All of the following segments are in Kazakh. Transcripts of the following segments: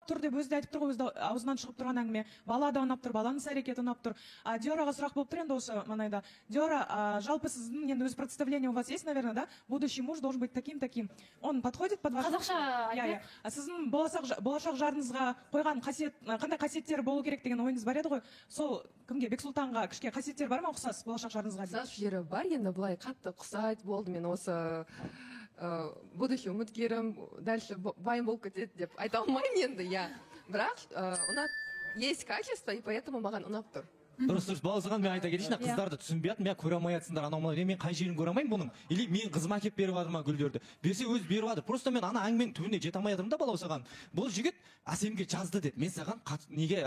тұр деп өзі де айтып тұр ғой, өзі аузынан шығып тұрған әңгіме. Бала да ұнап тұр, баланың іс-әрекеті ұнап тұр. Диораға сұрақ болып тұр енді осы маңайда. Диора, жалпы сіздің енді өз представление у вас есть, наверное, да? Будущий муж должен быть таким-таким. Он подходит под ваш... Қазақша айтайық. Сіздің болашақ жарыңызға қойған қандай қасиеттері болу керек деген ойыңыз бар еді ғой. Сол кімге, Бексұлтанға кішке қасиеттер бар ма ұқсас болашақ жарыңызға? Ұқсас жері бар, енді былай қатты ұқсайды болды, мен осы будущий үміткерім дальше байым болып кетеді деп айта алмаймын енді, иә. Бірақ есть качество, и поэтому маған ұнап тұр. Дұрыс, баласыған мен айта кетейін, қыздарды түсінбей жатырмын, мен көре алмай жатсыңдар, анау мынау, мен қай жерін көре алмаймын бұның, или мен қызыма әкеп беріп жатыр ма гүлдерді, берсе өзі беріп жатыр. Просто мен ана әңгіменің түбіне жете алмай жатырмын да, баласыған. Бұл жігіт Әсемге жазды деді, мен саған неге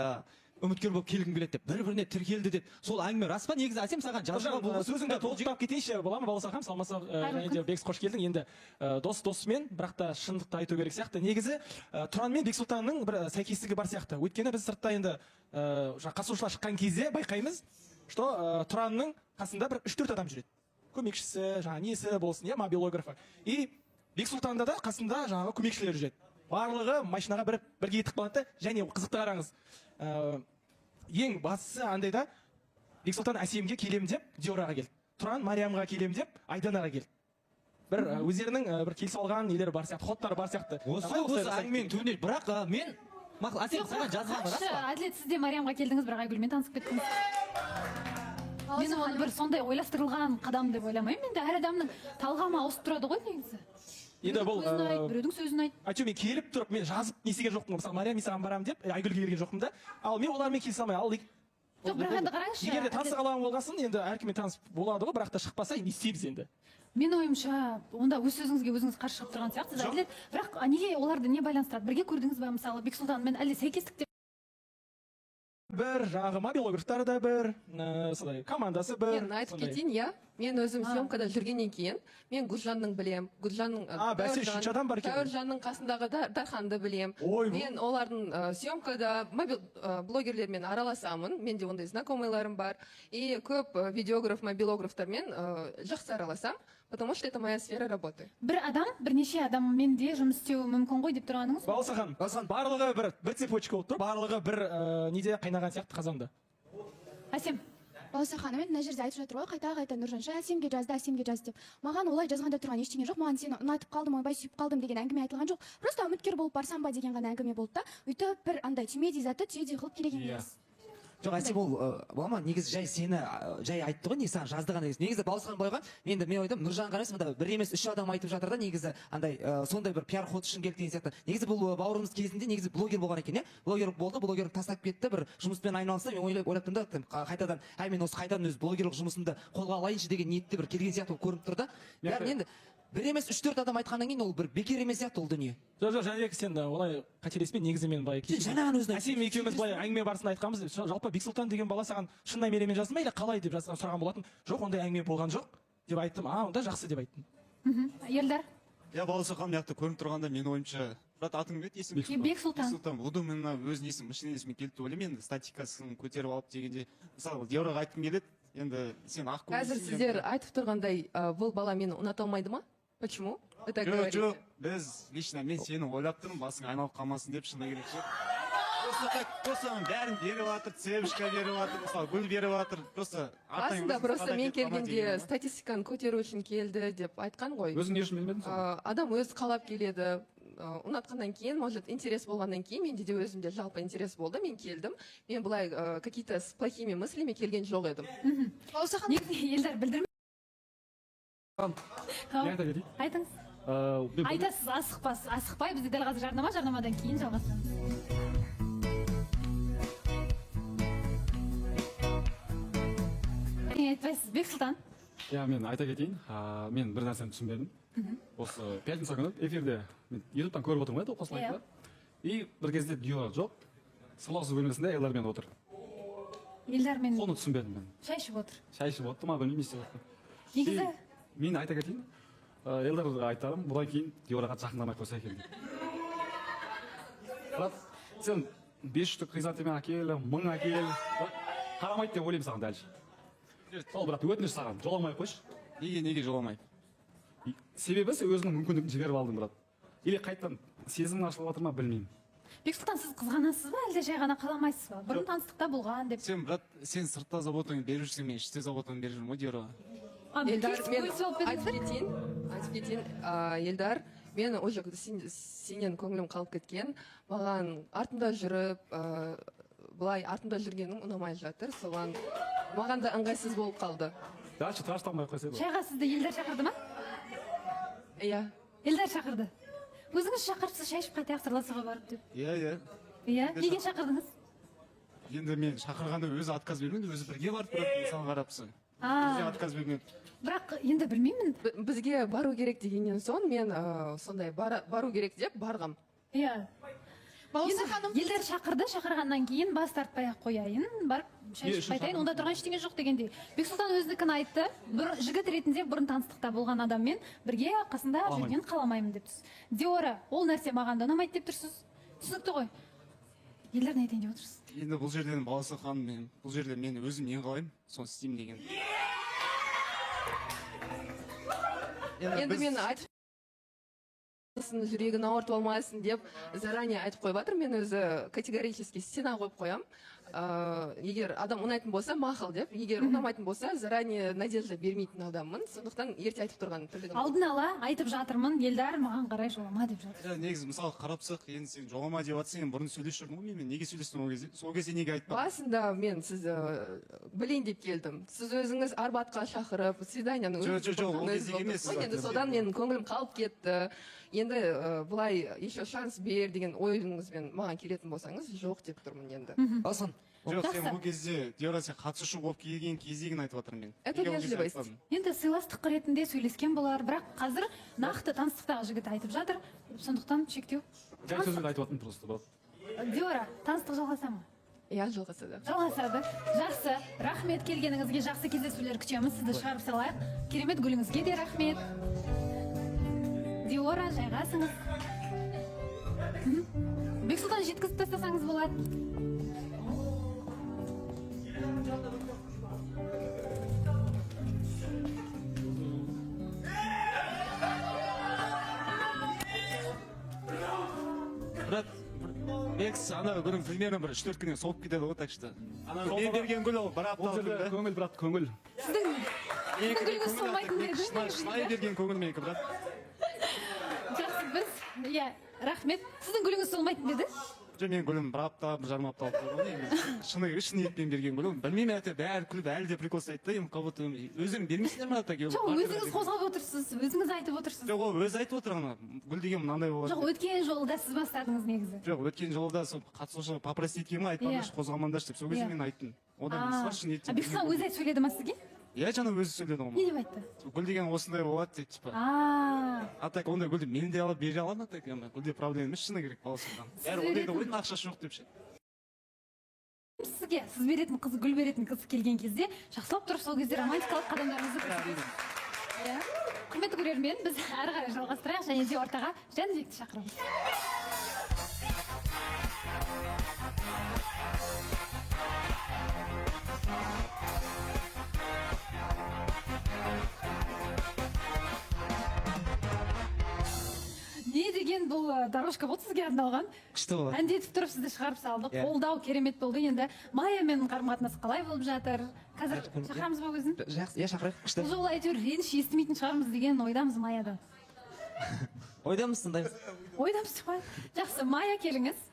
үміткер болып келгім келеді деп, бір-біріне тіркелді деді. Сол әңгіме рас па? Негізі Әсем саған жазған бұл сөзіңді толықтап кетейінші, бола ма Баласахан? Салмаса, және де Бексұлтан қош келдің. Енді досымен, бірақ та шындықты айту керек сияқты. Негізі Тұран мен Бексұлтанның бір сәйкестігі бар сияқты. Өйткені біз сыртта енді қатысушылар шыққан кезде байқаймыз, что Тұранның қасында бір 3-4 адам жүреді. Көмекшісі, жаңағы несі болсын, иә, мобилографы. И Бексұлтанда да қасында жаңағы көмекшілер жүреді. Барлығы машинаға бірге етіп қалады, және қызықты қараңыз. Ең бастысы андайда Бексұлтан Әсемге келем деп Диораға келді. Тұран Мариямға келем деп Айданаға келді. Бір өздерінің бір келісіп алған нелері бар сияқты, ходтары бар сияқты. Осы әңгіменің түбіне, бірақ мен Әсем саған жазған рас па? Әділет, сіз де Мариямға келдіңіз, бірақ Айгүлмен танысып кеттіңіз. Мен оны бір сондай ойластырылған қадам деп ойламаймын. Енді әр адамның талғамы ауысып тұрады ғой негізі. Енді бұл біреудің сөзін айт. Әйтеуір мен келіп тұрып, мен жазып несіге жоқпын, мысалы Мариям мен саған барамын деп, Айгүлге келген жоқпын да. Ал мен олармен келісе алмай, жоқ, бірақ енді қараңызшы. Егер де таныса қалған болғасын, енді әркіммен таныс болады ғой, бірақ та шықпаса не істейміз енді? Менің ойымша, онда өз сөзіңізге өзіңіз қарсы шығып тұрған сияқтысыз, Әділет. Бірақ неге оларды не байланыстырады? Бірге көрдіңіз бе, мысалы, Бексұлтанмен әлде сәйкестік деп? Бір жағы мобилографтары да бір, командасы бір. Мен айтып кетейін, иә. Мен өзім съемкада жүргеннен кейін, мен Гүлжанның білем, Гүлжанның бәсе үшінші адам бар екен. Дәуіржанның қасындағы Дарханды білем. Мен олардың съемкада блогерлермен араласамын, менде ондай знакомыйларым бар. И көп видеограф, мобилографтармен жақсы араласам, потому что это моя сфера работы. Бір адам, бірнеше адаммен де жұмыс істеу мүмкін ғой деп тұрғаныңыз? Баласахан, барлығы бір цепочка болып тұр, барлығы бір неде қайнаған сияқты қазанда. Әсем. Баласахан, мен мына жерде айтып жатыр ғой, қайта Нұржанша Әсемге жаз деп. Маған олай жазғанда тұрған ештеңе жоқ, маған сені ұнатып қалдым, ойбай сүйіп қалдым деген әңгіме айтылған жоқ. Просто үміткер болып барсам ба деген ғана әңгіме болды да. Өйтіп бір андай түймедей заты түйедей қылып келеген емес. Жоқ, Әсем ол болама, негізі жай айтты ғой, саған жаздыған негізі Баласахан былай қойған. Мен ойдым, Нұржан қарайсың, мында бір емес 3 адам айтып жатыр да, негізі андай сондай бір пиар ход үшін келді деген сияқты. Негізі бұл бауырымыз кезінде негізі блогер болған екен, иә? Блогер болды, блогер тастап кетті, бір жұмыспен айналысты. Мен ойлап тұрмын да, қайтадан, мен осы қайтадан өз блогерлік жұмысымды қолға алайыншы деген ниетте бір келген сияқты көрініп тұр да. Яғни енді бір емес 3-4 адам айтқаннан кейін ол бір бекер емес сияқты ол дүние. Жоқ, Жәнібек, сен олай қателеспе, негізі мен былай Әсем екеуміз былай әңгіме барысында айтқанбыз, жалпы Бексұлтан деген бала саған шын намеренмен жазды ма или қалай деп сұраған болатын. Жоқ, ондай әңгіме болған жоқ деп айттым. Онда жақсы деп айттым. Елдар. Я Баласахан мына жақта көрініп тұрғанда менің ойымша, брат атың кім еді есім? Бексұлтан. Удумына өз несін есіме келді деп ойлаймын. Енді статикасын көтеріп алып дегенде, мысалы Диораға айтқым келеді. Енді сен ақ көңілсіз. Қазір сіздер айтып тұрғандай, бұл бала мені ұната алмайды ма? Почему? Жоқ, біз лично мен сені ойлап тұрмын, басың айналып қалмасын деп шыны керек жоқ. Просто бәрін беріп жатыр, цепочка беріп жатыр, мысалы гүл беріп жатыр. Расында просто мен келгенде статистиканы көтеру үшін келді деп айтқан ғой. Өзің не үшін білмедің сол? Адам өзі қалап келеді. Ұнатқаннан кейін, может, интерес болғаннан кейін, менде де өзімде жалпы интерес болды, мен келдім. Мен бұлай какие-то с плохими мыслями келген жоқ едім. Баласахан, Елдар білдірме. Айтыңыз. Айтасыз, асықпай, бізде дәл қазір жарнамадан кейін жалғастырамыз. Не айтпайсыз, Бексұлтан? Мен айта кетейін, мен бір нәрсені түсінбедім. Осы пятница күні эфирде ютубтан көріп отырмын еді қосылайық. И бір кезде Диора жоқ, сырласу бөлмесінде Елдармен отыр. Елдармен. Соны түсінбедім мен. Шай ішіп отыр. Шай ішіп отыр ма, білмеймін, не істеп отыр. Негізі? Мен айта кетейін, Елдарға айтарым, бұдан кейін Диораға жақындамай қойса екен. Брат, сен 500 хризантема әкел, 1000 әкел, қарамайды деп ойлаймын саған дәлше. Сол брат, өтініш саған, жоламай қойшы. Неге жоламайды? Себебі сен өзінің мүмкіндігін жіберіп алдың, брат. Или қайттан сезімің ашылып жатыр ма, білмеймін. Бексұлтан, сіз қызғанасыз ба, әлде жай ғана қаламайсыз ба? Бұрын таныстықта болған деп. сен брат сен сыртта заботаңды беріп жүрсең мен іште заботамды беріп жүрмін ғой диорға. Елдар, мен бөлісіп алып бердіңіздер? айтып кетейін, Елдар, мен уже сенен көңілім қалып кеткен, маған артында жүріп, былай артында жүргенің ұнамай жатыр, соған маған да ыңғайсыз болып қалды. дальше трашталмай ақ қойса Шайға сізді Елдар шақырды ма? Иә. Елдар шақырды. Өзіңіз шақырыпсыз, шай ішіп қайтайық сырласуға барып деп. Иә. Иә, неге шақырдыңыз? Енді мен шақырғанда өзі отказ бермейді, өзі бірге барып тұрады, мысалы қарапсың. Өзі отказ бермейді. Бірақ енді білмеймін. Бізге бару керек дегеннен соң мен сондай бару керек деп барғам. Иә. Елдар шақырды, шақырғаннан кейін бас тартпай ақ қояйын, барып шай ішіп қайтайын, онда тұрған ештеңе жоқ дегендей. Бексұлтан өздікін айтты, бір жігіт ретінде бұрын таныстықта болған адаммен бірге қасында жүрген қаламаймын деп тұрсыз. Диора, ол нәрсе маған да ұнамайды деп тұрсыз. Түсінікті ғой. Елдар не айтайын деп отырсыз? Енді бұл жерден баласы хан мен, бұл жерде мен өзім ең қалаймын, соны істеймін деген. Енді мен айтып жүрегін ауыртып алмайсың деп заранее айтып қойып жатыр. Мен өзі категорически стена қойып қоям. Егер адам ұнайтын болса, мақұл деп, егер ұнамайтын болса, заранее надежда бермейтін адаммын. Сондықтан ерте айтып тұрған тірлігім. Алдын ала айтып жатырмын, Елдар маған қарай жолама деп жатыр. Негізі мысалы қарапсақ, енді сен жолама деп жатсың, енді бұрын сөйлесіп жүрдің ғой, мен неге сөйлестім ол кезде? Сол кезде неге айтпадың? Басында мен сізді білейін деп келдім. Сіз өзіңіз Арбатқа шақырып, свиданияны Жоқ, ол кездегі емес. Енді содан менің көңілім қалып кетті. Енді былай еще шанс бер деген ойыңызбен маған келетін болсаңыз, жоқ деп тұрмын енді. Балсан, Жоқ, сен бұл кезде Диора сен қатысушы болып келген кезегін айтып жатырмын мен. Это вежливость. Енді сыйластық ретінде сөйлескен болар, бірақ қазір нақты таныстықтағы жігіт айтып жатыр, сондықтан шектеу. жай сөзбен айтып жатырмын просто брат. Диора, таныстық жалғаса ма? Иә, жалғасады. Жалғасады. Жақсы. Рахмет, келгеніңізге жақсы кездесулер күтеміз. Сізді шығарып салайық. Керемет гүліңізге де рахмет. Диора, жайғасыңыз. Бексұлтан, жеткізіп тастасаңыз болады. Брат, Бекс, ана күнің примерно бір 3-4 күннен соғып кетеді ғой, так что. Мен берген гүл ол бір Бұл апталық жерде гүл да. көңіл брат, көңіл. Сіздің гүліңіз солмайтын еді. Шынайы берген көңіл менікі, брат. Жақсы, біз, иә, рахмет. Сіздің гүліңіз солмайтын деді? Жоқ, мен гүлім бір апта, бір жарым апта алып тұрды ғой. Шын ниетпен берген гүл. Білмеймін, әйтеуір бәрі күліп әлі де прикол айтты. Енді как будто өздерің бермейсіңдер ме так? Жоқ, өзіңіз қозғап отырсыз, өзіңіз айтып отырсыз. Жоқ, ол өзі айтып отыр ана. Гүл деген мынандай болады. Жоқ, өткен жолы сіз бастадыңыз негізі. Жоқ, өткен жолы да сол қатысушы попросить еткен ғой, айтпаңдаршы, қозғамаңдаршы деп. Сол кезде мен айттым. Одан несі бар, шын ниеттен. Бексұлтан өзі айтып сөйледі ма сізге? Иә, жаңа өзі сөйледі ғой. Не деп айтты? Гүл деген осындай болады деп, типа. А так ондай гүлді мен де алып бере аламын, так гүлде проблема емес, шыны керек баласынан. Бәрі ойлайды ғой, ақшасы жоқ деп ше. Сізге сіз беретін қыз, гүл беретін қыз келген кезде жақсылап тұрып сол кезде романтикалық қадамдарыңызды көрсетіңіз. Иә. Құрметті көрермен, біз әрі қарай жалғастырайық және де ортаға Жәнібекті шақырамыз. Не деген бұл дорожка болды сізге арналған. күшті болады. Әндетіп тұрып сізді шығарып салдық. Иә. Қолдау керемет болды. Енді Майямен қарым-қатынас қалай болып жатыр? Қазір шақырамыз ба өзін? Жақсы, иә шақырайық, күшті. Бұл жолы әйтеуір реніш естімейтін шығармыз деген ойдамыз Майядан. Ойдамыз, тыңдаймыз. Ойдамыз ғой. Жақсы, Майя келіңіз.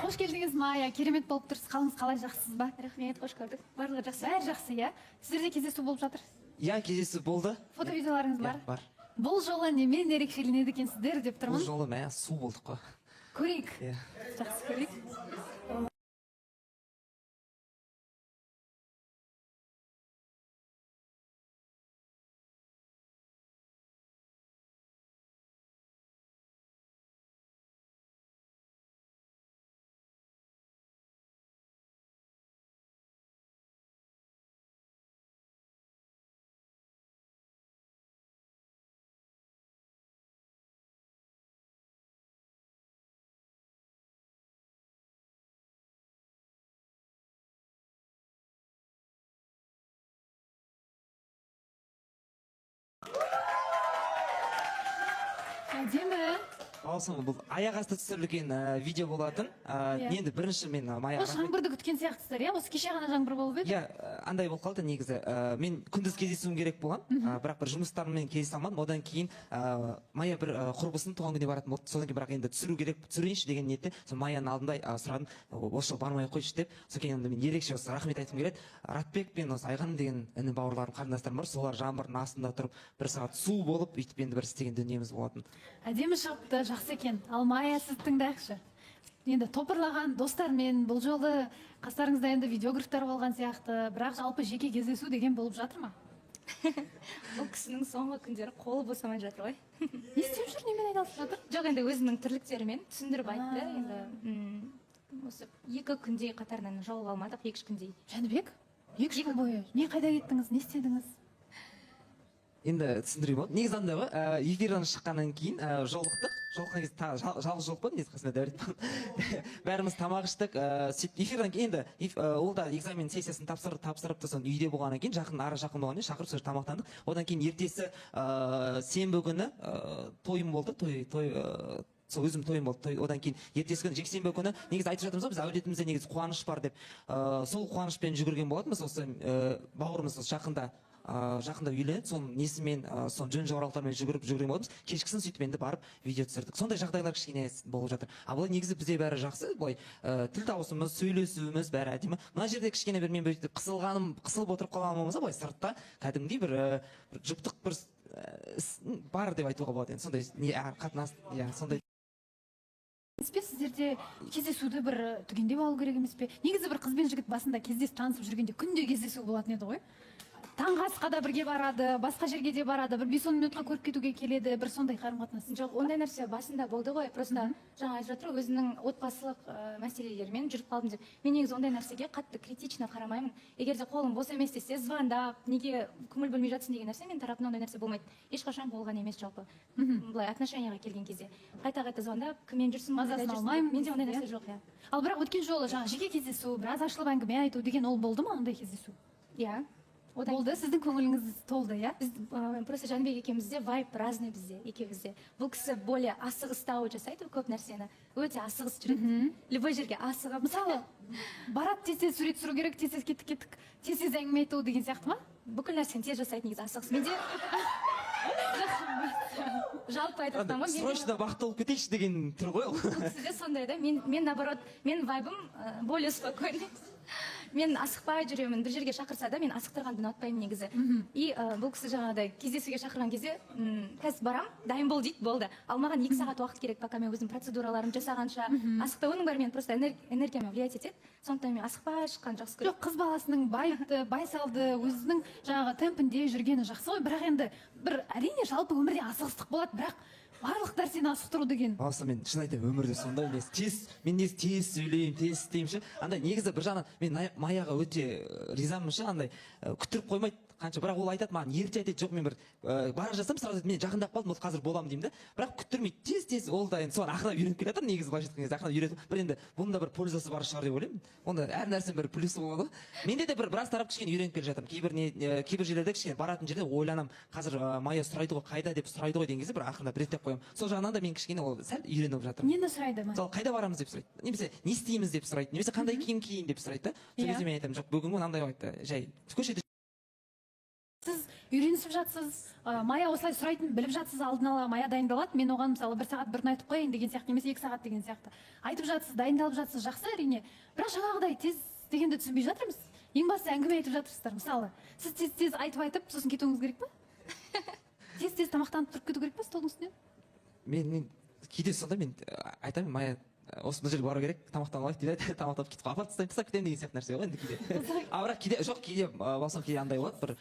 Қош келдіңіз, Майя. Керемет болып тұрсыз. Қалыңыз қалай, жақсысыз ба? Рахмет, қош көрдік. Барлығы жақсы. Бәрі жақсы, иә? Сіздерде кездесу болып жатыр. Иә, кездесу болды. Фото-видеоларыңыз Иә, бар. бар. Бұл жолы немен ерекшеленеді екенсіздер деп Бұл тұрмын. жолы мә су болдық қой. Көрейік. Иә. Жақсы көрейік. әдемі. Баласам бұл аяқ асты түсірілген видео болатын. Енді бірінші мен Маяға Осы жаңбырды күткен сияқтысыздар, иә? Осы кеше ғана жаңбыр болып еді? Иә, андай болып қалды негізі. Мен күндіз кездесуім керек болған, бірақ бір жұмыстарыммен кездесе алмадым. Одан кейін Мая бір құрбысының туған күніне баратын болды. Содан кейін бірақ енді түсіру керек, түсірейінші деген ниетте, сол Маяның алдында сұрадым, осы жыл бармай ақ қойшы деп. Содан кейін мен ерекше осы рахмет айтқым келеді. Ратбек пен осы Айғаным деген іні бауырларым, қарындастарым бар. Солар жаңбырдың астында тұрып, бір сағат су болып, өйтіп енді бір істеген дүниеміз болатын. Әдемі шығыпты, жақсы екен. Ал Майя, сіз тыңдайықшы. Енді топырлаған достармен бұл жолы қастарыңызда енді видеографтар болған сияқты, бірақ жалпы жеке кездесу деген болып жатыр ма? Бұл кісінің соңғы күндері қолы босамай жатыр ғой. Не істеп жүр, немен айналысып жатыр? Жоқ, енді өзінің тірліктерімен түсіндіріп айтты. Енді осы 2 күндей қатарынан жолығып алмадық, 2 күндей. Жәнібек, 2 жыл бойы не қайда кеттіңіз, не істедіңіз? Енді түсіндірейін болады. Негізі андай ғой, эфирден шыққаннан кейін жолықтық. Жолыққан кезде жалғыз жолықпадым, негізі қасымда Дәулет бар. Бәріміз тамақ іштік. Сөйтіп эфирден кейін енді ол да экзамен сессиясын тапсырыпты, сосын үйде болғаннан кейін ара жақын болғаннан кейін шақырып сол тамақтандық. Одан кейін ертесі сенбі күні тойым болды, сол өзім тойым болды. Одан кейін ертесі күні жексенбі күні негізі айтып жатырмыз ғой, біз әулетімізде негізі қуаныш бар деп. Сол қуанышпен жүгірген болатынбыз. Осы бауырымыз жақында үйленеді, соның несімен, соның жөн жоралықтармен жүгірген болатынбыз. Кешкісін сөйтіп енді барып видео түсірдік. Сондай жағдайлар кішкене болып жатыр. Бұл негізі бізде бәрі жақсы, былай тіл табысымыз, сөйлесуіміз бәрі әдемі. Мына жерде кішкене бір мен қысылып отырып қалғаным болмаса, былай сыртта кәдімгідей бір жұптық бір бар деп айтуға болады. Енді сондай қатынас, сондай. Сіздерде кездесуді бір түгендеп алу керек емес пе? Негізі бір қыз бен жігіт басында кездесіп танысып жүргенде күнде кездесу болатын еді ғой. Таңғы асқа да бірге барады, басқа жерге де барады, бір 5-10 минутқа көріп кетуге келеді, бір сондай қарым-қатынас. Жоқ, ондай нәрсе басында болды ғой, просто жаңа айтып жатыр, өзінің отбасылық мәселелерімен жүріп қалдым деп. Мен негізі ондай нәрсеге қатты критично қарамаймын. Егер де қолым бос емес десе, звондап, неге көңіл бөлмей жатсың деген нәрсе мен тарапымнан ондай нәрсе болмайды. Ешқашан болған емес жалпы. Былай отношенияға келген кезде қайта звондап, кіммен жүрсің, мазасын алмаймын. Менде ондай нәрсе жоқ, иә. Ал бірақ өткен жолы жаңа жеке кездесу, біраз ашылып әңгіме айту деген ол болды ма, ондай кездесу? Иә. Болды, сіздің көңіліңіз толды, иә? Просто Жәнібек екеумізде вайб разный бізде, екеумізде. Бұл кісі более асығыстау жасайды көп нәрсені. Өте асығыс жүреді. Любой жерге асығып. Мысалы, барады тез сурет түсіру керек, тез кеттік, тез әңгіме айту деген сияқты ма? Бүкіл нәрсені тез жасайды негізі асығыс. Менде жалпы айтып жатсам ғой. Срочно бақытты болып кетейікші деген түр ғой ол. Сізде сондай да, мен наоборот, мен вайбым более спокойный. Мен асықпай жүремін, бір жерге шақырса да, мен асықтырғанды ұнатпаймын негізі. И бұл кісі жаңағыдай кездесуге шақырған кезде, қазір барам, дайын бол дейді, болды. Ал маған 2 сағат уақыт керек, пока мен өзім процедураларым жасағанша. Асықпай, оның бәрі мен просто энергиямен влиять етеді. Сондықтан мен асықпай шыққан жақсы көремін. Жоқ, қыз баласының байсалды, өзінің жаңағы темпінде жүргені жақсы ғой, бірақ енді бір әрине жалпы өмірде асығыстық болады, бірақ барлық нәрсені асықтыру деген. Баласы, мен шын айтамын, өмірде сондай емес. Мен тез сөйлеймін, тез істеймін ше. Андай негізі бір жағынан мен Маяға өте ризамын ше, андай күттіріп қоймайды. Қанша, бірақ ол айтады маған, ерте айтады, жоқ мен бір бара жатсам сразу мен жақындап қалдым, ол қазір боламын деймін да. Бірақ күттірмейді, тез ол да енді соған ақырындап үйреніп келе жатыр, негізі былайша айтқан кезде ақырындап үйреніп. Бір енді бұның да бір пользасы бар шығар деп ойлаймын. Онда әр нәрсенің бір плюсы болады. Менде де біраз тарап кішкене үйреніп келе жатырмын. Кейбір жерлерде кішкене баратын жерде ойланамын, қазір Майя сұрайды ғой, қайда деп сұрайды ғой деген кезде бір ақырындап реттеп қоямын. Сол жағынан да мен кішкене ол сәл үйреніп жатырмын. Нені сұрайды ма? Мысалы, қайда барамыз деп сұрайды. Немесе не істейміз деп сұрайды. Немесе қандай киім киейін деп сұрайды да. Сол кезде мен айтамын, жоқ, бүгін мынандай айтты, жай көшеде. Сіз үйренісіп жатсыз, Майя осылай сұрайтын біліп жатсыз, алдын ала Майя дайындалады, мен оған мысалы 1 сағат бұрын айтып қояйын деген сияқты, немесе 2 сағат деген сияқты. Айтып жатсыз, дайындалып жатсыз, жақсы әрине. Бірақ жаңағыдай тез дегенді түсінбей жатырмыз. Ең басты әңгіме айтып жатырсыздар. Мысалы, сіз тез айтып, сосын кетуіңіз керек па? Тез тамақтанып тұрып кету керек па столдың үстінен? Мен кейде сонда мен айтамын, Майя осы жерге бару керек, тамақтанып алайық дейді, тамақтанып кетіп апарып тастап кетемін деген сияқты нәрсе ғой енді кейде. Бірақ кейде болсам кейде андай болады, бір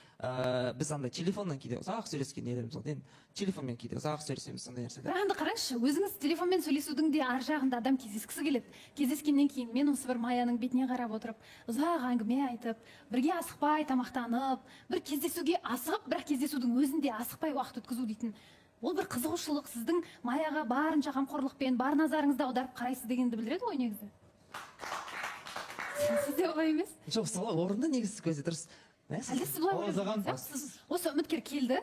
біз андай телефоннан кейде ұзақ сөйлескен елеріміз болады. Енді телефонмен кейде ұзақ сөйлесеміз, сондай нәрсе. Бірақ енді қараңызшы, өзіңіз телефонмен сөйлесудің де ар жағында адам кездескісі келеді. Кездескеннен кейін мен осы бір Майяның бетіне қарап отырып, ұзақ әңгіме айтып, бірге асықпай тамақтанып, бір кездесуге асығып, бірақ кездесудің өзінде асықпай уақыт өткізу дейтін. Ол бір қызығушылық, сіздің Майяға барынша қамқорлықпен, бар назарыңызды аударып қарайсыз дегенді білдіреді ғой негізі. Сізде олай емес? Жоқ, солай орынды негізі көзі дұрыс. Әлде сіз бұлай ойлайсыз? Осы үміткер келді,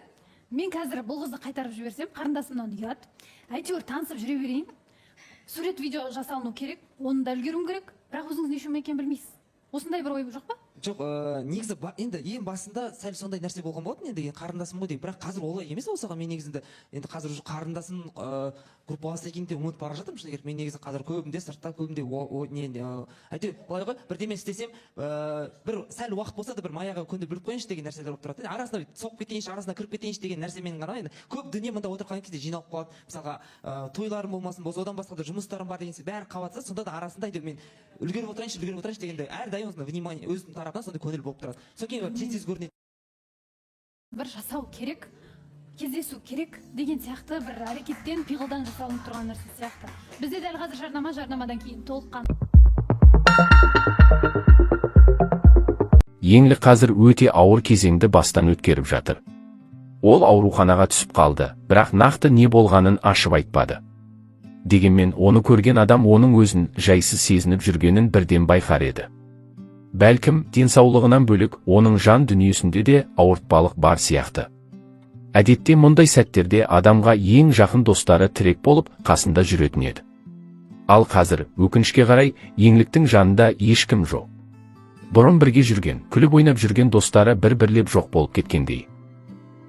мен қазір бұл қызды қайтарып жіберсем, қарындасымнан ұят. Әйтеуір танысып жүре берейін. Сурет видео жасалыну керек, оны да үлгеруім керек. Бірақ өзіңіз не үшін екенін білмейсіз. Осындай бір ой жоқ па? Жоқ, негізі енді ең басында сәл сондай нәрсе болған болатын, енді қарындасым ғой деймін, бірақ қазір олай емес осыған. Мен негізінде енді қазір уже қарындасым группалас екенін де ұмытып бара жатырмын шыны керек. Мен негізі қазір көбінде сыртта, көбінде әйтеуір былай ғой, бірдеме істесем, бір сәл уақыт болса да бір маяға көндіріп біліп қояйыншы деген нәрселер болып тұрады. Арасына соғып кетейінші, арасына кіріп кетейінші деген нәрсе менің ғана. Енді көп дүние мында отырған кезде жиналып қалады. Мысалға, тойларым болмасын, болса одан басқа да жұмыстарым бар деген бәрі қабатса, сонда да арасында әйтеуір мен үлгеріп отырайыншы дегенде әрдайым осындай внимание өзімнің тарапынан сондай көңіл болып тұрады. Содан кейін тез көрінеді. Бір жасау керек, кездесу керек деген сияқты бір әрекеттен пиғылдан жасалынып тұрған нәрсе сияқты. Бізде дәл қазір жарнамадан кейін толыққан. Еңлік қазір өте ауыр кезеңді бастан өткеріп жатыр. Ол ауруханаға түсіп қалды, бірақ нақты не болғанын ашып айтпады. Дегенмен оны көрген адам оның өзін жайсыз сезініп жүргенін бірден байқар еді. Бәлкім, денсаулығынан бөлек, оның жан дүниесінде де ауыртпалық бар сияқты. Әдетте мұндай сәттерде адамға ең жақын достары тірек болып, қасында жүретін еді. Ал қазір, өкінішке қарай, Еңліктің жанында ешкім жоқ. Бұрын бірге жүрген, күліп ойнап жүрген достары бір-бірлеп жоқ болып кеткендей.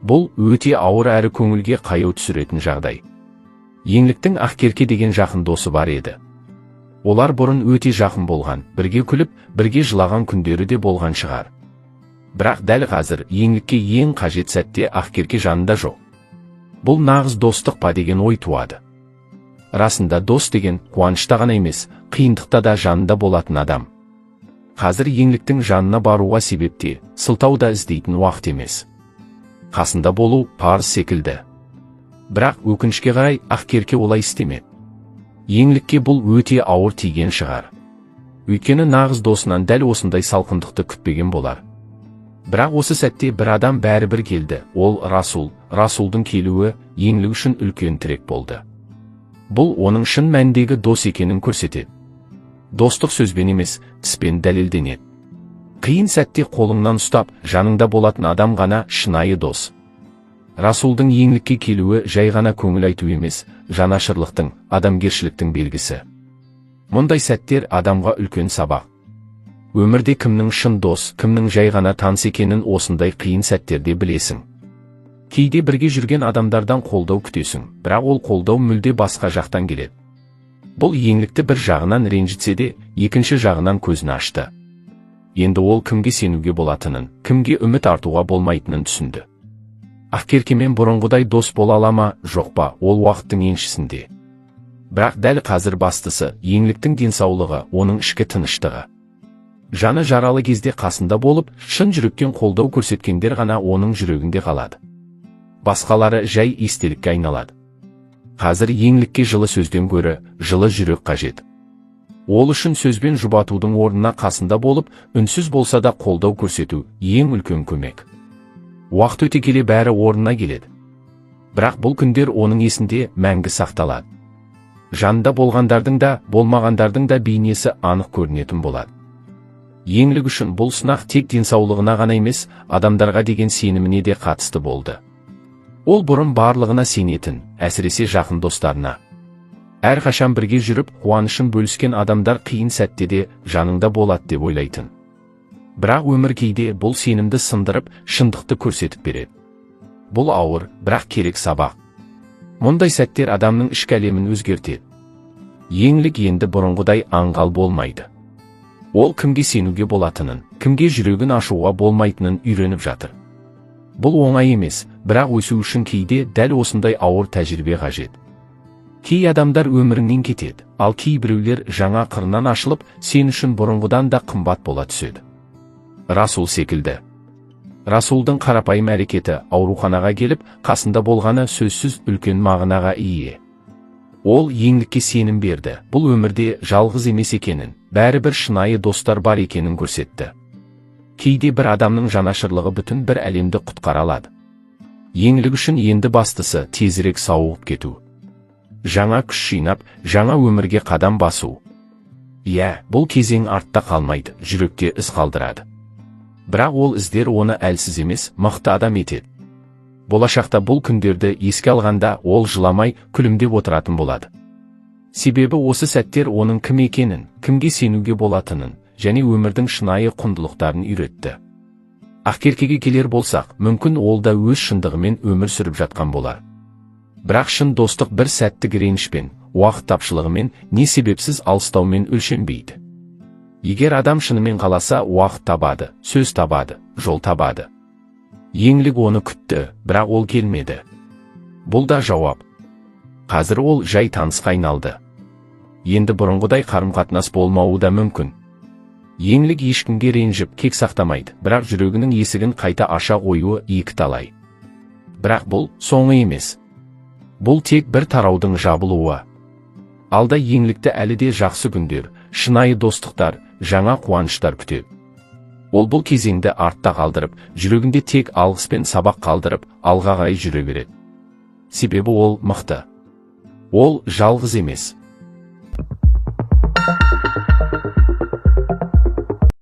Бұл өте ауыр әрі көңілге қаяу түсіретін жағдай. Еңліктің Ақкерке деген жақын досы бар еді. Олар бұрын өте жақын болған, бірге күліп, бірге жылаған күндері де болған шығар. Бірақ дәл қазір Еңлікке ең қажет сәтте Ақкерке жанында жоқ. Бұл нағыз достық па деген ой туады. Расында дос деген қуанышта ғана емес, қиындықта да жанында болатын адам. Қазір Еңліктің жанына баруға себепте, сылтауда іздейтін уақыт емес. Қасында болу парыз секілді. Бірақ өкінішке қарай Ақкерке олай істемеді. Еңлікке бұл өте ауыр тиген шығар. Өйткені нағыз досынан дәл осындай салқындықты күтпеген болар. Бірақ осы сәтте бір адам бәрібір келді. Ол Расул. Расулдың келуі Еңлік үшін үлкен тірек болды. Бұл оның шын мәніндегі дос екенін көрсетеді. Достық сөзбен емес, іспен дәлелденеді. Қиын сәтте қолыңнан ұстап, жаныңда болатын адам ғана шынайы дос. Расулдың Еңлікке келуі жай ғана көңіл айту емес, жанашырлықтың, адамгершіліктің белгісі. Мұндай сәттер адамға үлкен сабақ. Өмірде кімнің шын дос, кімнің жай ғана таныс екенін осындай қиын сәттерде білесің. Кейде бірге жүрген адамдардан қолдау күтесің, бірақ ол қолдау мүлде басқа жақтан келеді. Бұл Еңлікті бір жағынан ренжітсе де, екінші жағынан көзін ашты. Енді ол кімге сенуге болатынын, кімге үміт артуға болмайтынын түсінді. Ақкеркемен бұрынғыдай дос бола ала ма, жоқ па, ол уақыттың еншісінде. Бірақ дәл қазір бастысы Еңліктің денсаулығы, оның ішкі тыныштығы. Жаны жаралы кезде қасында болып, шын жүректен қолдау көрсеткендер ғана оның жүрегінде қалады. Басқалары жай естелікке айналады. Қазір Еңлікке жылы сөзден гөрі жылы жүрек қажет. Ол үшін сөзбен жұбатудың орнына қасында болып, үнсіз болса да қолдау көрсету ең үлкен көмек. Уақыт өте келе бәрі орнына келеді. Бірақ бұл күндер оның есінде мәңгі сақталады. Жанында болғандардың да, болмағандардың да бейнесі анық көрінетін болады. Еңлік үшін бұл сынақ тек денсаулығына ғана емес, адамдарға деген сеніміне де қатысты болды. Ол бұрын барлығына сенетін, әсіресе жақын достарына. Әрқашан бірге жүріп, қуанышын бөліскен адамдар қиын сәтте де жаныңда болады деп ойлайтын. Бірақ өмір кейде бұл сенімді сындырып, шындықты көрсетіп береді. Бұл ауыр, бірақ керек сабақ. Мұндай сәттер адамның ішкі әлемін өзгертеді. Еңлік енді бұрынғыдай аңғал болмайды. Ол кімге сенуге болатынын, кімге жүрегін ашуға болмайтынын үйреніп жатыр. Бұл оңай емес, бірақ өсу үшін кейде дәл осындай ауыр тәжірибе қажет. Кей адамдар өміріңнен кетеді, ал кейбіреулер жаңа қырынан ашылып, сен үшін бұрынғыдан да қымбат бола түседі. Расул секілді. Расулдың қарапайым әрекеті ауруханаға келіп, қасында болғаны сөзсіз үлкен мағынаға ие. Ол Еңлікке сенім берді, бұл өмірде жалғыз емес екенін, бәрібір шынайы достар бар екенін көрсетті. Кейде бір адамның жанашырлығы бүтін бір әлемді құтқара алады. Еңлік үшін енді бастысы тезірек сауығып кету. Жаңа күш жинап, жаңа өмірге қадам басу. Бұл кезең артта қалмайды, жүректе із қалдырады. Бірақ ол іздер оны әлсіз емес, мықты адам етеді. болашақта бұл күндерді еске алғанда ол жыламай күлімдеп отыратын болады. Себебі осы сәттер оның кім екенін, кімге сенуге болатынын және өмірдің шынайы құндылықтарын үйретті. Ақеркеге келер болсақ, мүмкін ол да өз шындығымен өмір сүріп жатқан болар. Бірақ шын достық бір сәттік ренішпен, уақыт тапшылығымен, не себепсіз алыстаумен өлшенбейді. Егер адам шынымен қаласа, уақыт табады, сөз табады, жол табады. Еңлік оны күтті, бірақ ол келмеді. Бұл да жауап. Қазір ол жай танысқа айналды. Енді бұрынғыдай қарым-қатынас болмауы да мүмкін. Еңлік ешкімге ренжіп, кек сақтамайды, бірақ жүрегінің есігін қайта аша қоюы екі талай. Бірақ бұл соңы емес. Бұл тек бір тараудың жабылуы. Алда еңлікті әлі де жақсы күндер, шынайы достықтар, жаңа қуаныштар күтеді. Ол бұл кезеңді артта қалдырып, жүрегінде тек алғыс пен сабақ қалдырып, алға қарай жүре береді. Себебі ол мықты. Ол жалғыз емес.